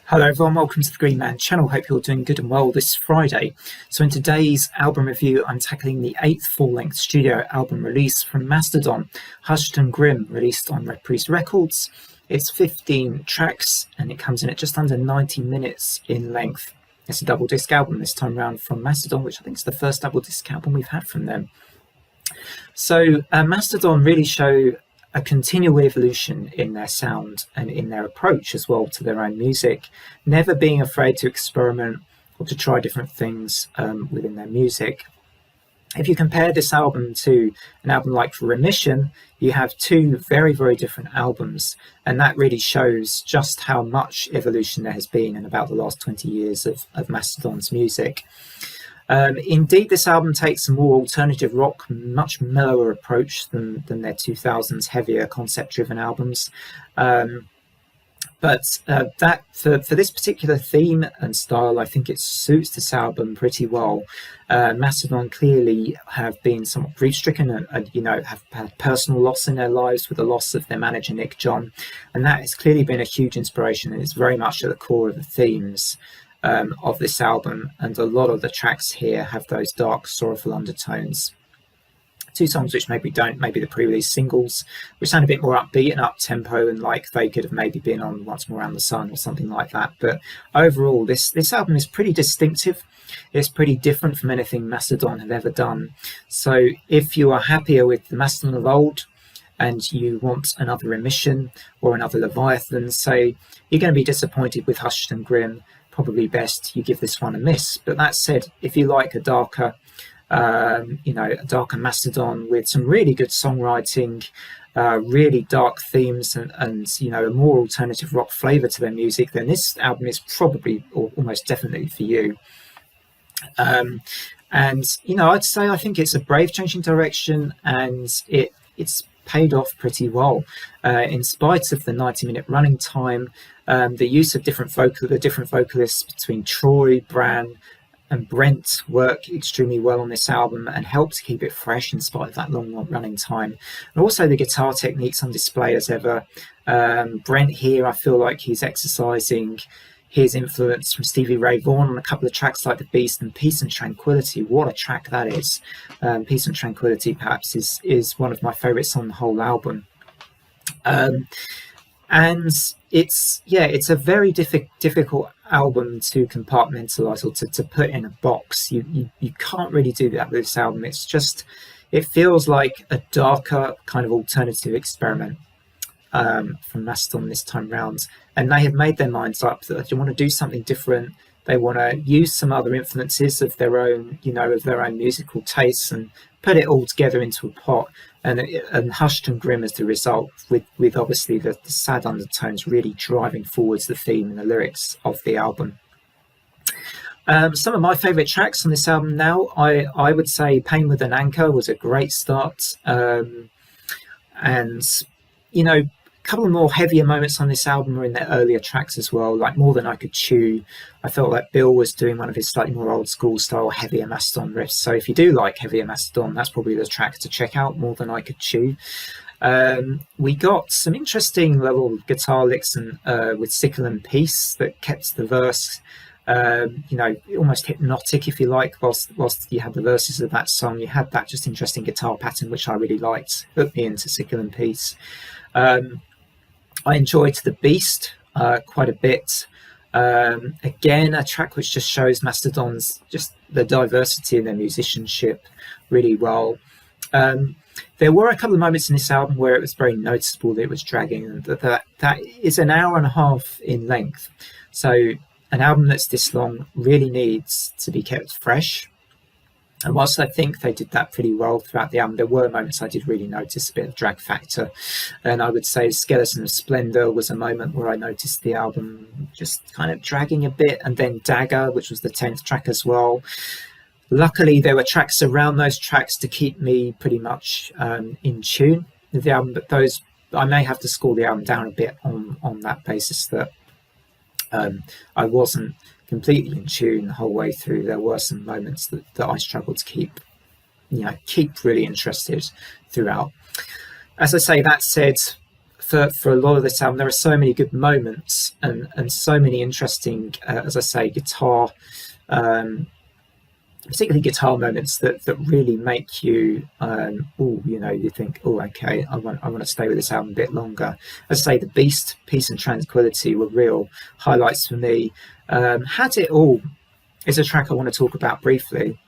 Hello everyone, welcome to the Green Man channel. Hope you're doing good and well this Friday. So in today's album review, I'm tackling the 8th full-length studio album release from Mastodon, Hushed and Grim, released on Reprise Records. It's 15 tracks and it comes in at just under 90 minutes in length. It's a double disc album this time around from Mastodon, which I think is the first double disc album we've had from them. So Mastodon really show a continual evolution in their sound and in their approach as well to their own music, never being afraid to experiment or to try different things within their music. If you compare this album to an album like Remission, you have two very, very different albums, and that really shows just how much evolution there has been in about the last 20 years of Mastodon's music. Indeed, this album takes a more alternative rock, much mellower approach than their 2000s heavier concept-driven albums. But that for this particular theme and style, I think it suits this album pretty well. Mastodon clearly have been somewhat grief-stricken and have had personal loss in their lives with the loss of their manager Nick John, and that has clearly been a huge inspiration, and it's very much at the core of the themes of this album, and a lot of the tracks here have those dark, sorrowful undertones. Two songs which maybe don't, maybe the pre-release singles, which sound a bit more upbeat and up-tempo and like they could have maybe been on Once More Around the Sun or something like that. But overall, this album is pretty distinctive. It's pretty different from anything Mastodon have ever done. So if you are happier with the Mastodon of old and you want another Remission or another Leviathan, say, you're going to be disappointed with Hushed and Grim. Probably best you give this one a miss. But that said, if you like a darker, a darker Mastodon with some really good songwriting, really dark themes, and a more alternative rock flavour to their music, then this album is probably or almost definitely for you. I'd say I think it's a brave change in direction, and it's paid off pretty well, in spite of the 90-minute running time. The use of the different vocalists between Troy, Bran, and Brent work extremely well on this album and help to keep it fresh in spite of that long running time. And also the guitar techniques on display as ever. Brent here, I feel like he's exercising his influence from Stevie Ray Vaughan on a couple of tracks like The Beast and Peace and Tranquility. What a track that is. Peace and Tranquility perhaps is one of my favourites on the whole album. And it's a very difficult album to compartmentalize or to put in a box. You can't really do that with this album. It feels like a darker kind of alternative experiment from Mastodon this time round, and they have made their minds up that they want to do something different. They want to use some other influences of their own, musical tastes, and put it all together into a pot. And Hushed and Grim as the result, with obviously the sad undertones really driving forwards the theme and the lyrics of the album. Some of my favourite tracks on this album now, I would say Pain with an Anchor was a great start. A couple of more heavier moments on this album are in their earlier tracks as well, like More Than I Could Chew. I felt like Bill was doing one of his slightly more old school style heavier Mastodon riffs. So if you do like heavier Mastodon, that's probably the track to check out, More Than I Could Chew. We got some interesting level guitar licks and with Sickle and Peace that kept the verse almost hypnotic, if you like, whilst you had the verses of that song. You had that just interesting guitar pattern, which I really liked. Hooked me into Sickle and Peace. I enjoyed The Beast quite a bit. Again, a track which just shows Mastodon's just the diversity in their musicianship really well. There were a couple of moments in this album where it was very noticeable that it was dragging, and that is an hour and a half in length. So an album that's this long really needs to be kept fresh. And whilst I think they did that pretty well throughout the album, there were moments I did really notice a bit of drag factor. And I would say Skeleton of Splendor was a moment where I noticed the album just kind of dragging a bit. And then Dagger, which was the 10th track as well. Luckily, there were tracks around those tracks to keep me pretty much in tune with the album. But those, I may have to score the album down a bit on that basis that I wasn't completely in tune the whole way through. There were some moments that I struggled to keep really interested throughout. As I say, that said, for a lot of this album, there are so many good moments and so many interesting, as I say, guitar, particularly guitar moments that really make you, you think, oh, okay, I want to stay with this album a bit longer. As I say, the Beast, Peace and Tranquility were real highlights for me. Had It All is a track I want to talk about briefly.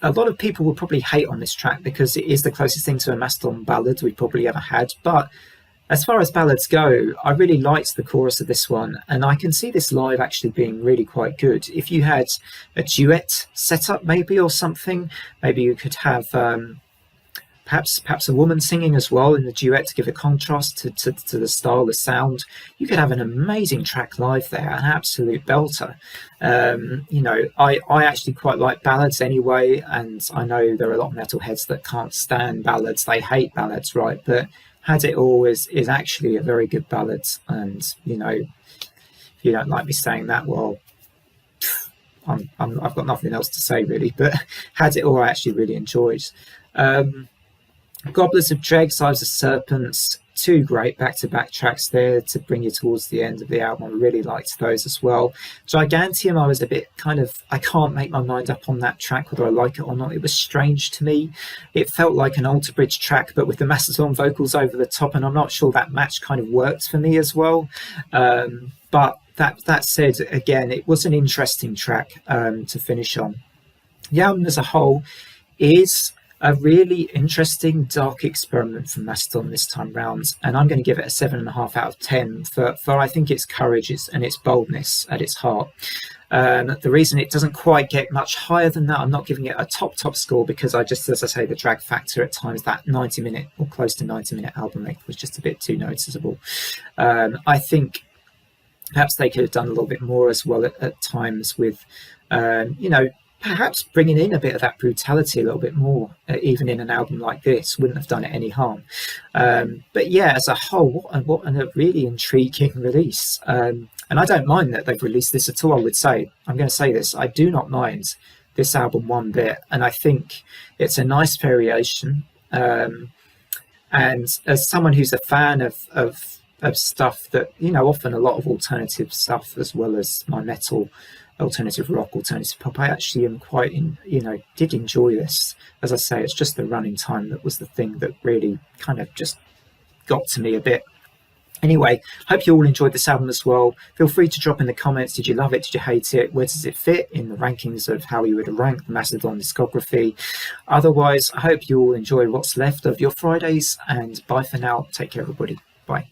A lot of people will probably hate on this track because it is the closest thing to a Mastodon ballad we've probably ever had. But as far as ballads go, I really liked the chorus of this one, and I can see this live actually being really quite good. If you had a duet set up maybe or something, maybe you could have perhaps a woman singing as well in the duet to give a contrast to the style, the sound. You could have an amazing track live there, an absolute belter. I actually quite like ballads anyway, and I know there are a lot of metalheads that can't stand ballads. They hate ballads, right? But Had It All is actually a very good ballad, and if you don't like me saying that, well, I've got nothing else to say really. But Had It All I actually really enjoyed. Gobblers of Dregs, Lives of Serpents, two great back-to-back tracks there to bring you towards the end of the album. I really liked those as well. Gigantium, I was a bit I can't make my mind up on that track, whether I like it or not. It was strange to me. It felt like an Alter Bridge track, but with the Mastodon vocals over the top, and I'm not sure that match kind of worked for me as well. But that said, again, it was an interesting track to finish on. The album as a whole is a really interesting dark experiment from Mastodon this time round, and I'm going to give it a 7.5 out of 10 for I think its courage and its boldness at its heart. The reason it doesn't quite get much higher than that, I'm not giving it a top score, because as I say, the drag factor at times, that 90-minute or close to 90-minute album length was just a bit too noticeable. I think perhaps they could have done a little bit more as well at times with, perhaps bringing in a bit of that brutality a little bit more, even in an album like this, wouldn't have done it any harm. But yeah, as a whole, what a really intriguing release. And I don't mind that they've released this at all, I would say. I'm going to say this. I do not mind this album one bit. And I think it's a nice variation. And as someone who's a fan of stuff that, often a lot of alternative stuff, as well as my metal, alternative rock, alternative pop, I actually am quite did enjoy this. As I say, it's just the running time that was the thing that really kind of just got to me a bit. Anyway, hope you all enjoyed this album as well. Feel free to drop in the comments. Did you love it? Did you hate it? Where does it fit in the rankings of how you would rank the Mastodon discography? Otherwise, I hope you all enjoy what's left of your Fridays, and bye for now. Take care, everybody. Bye.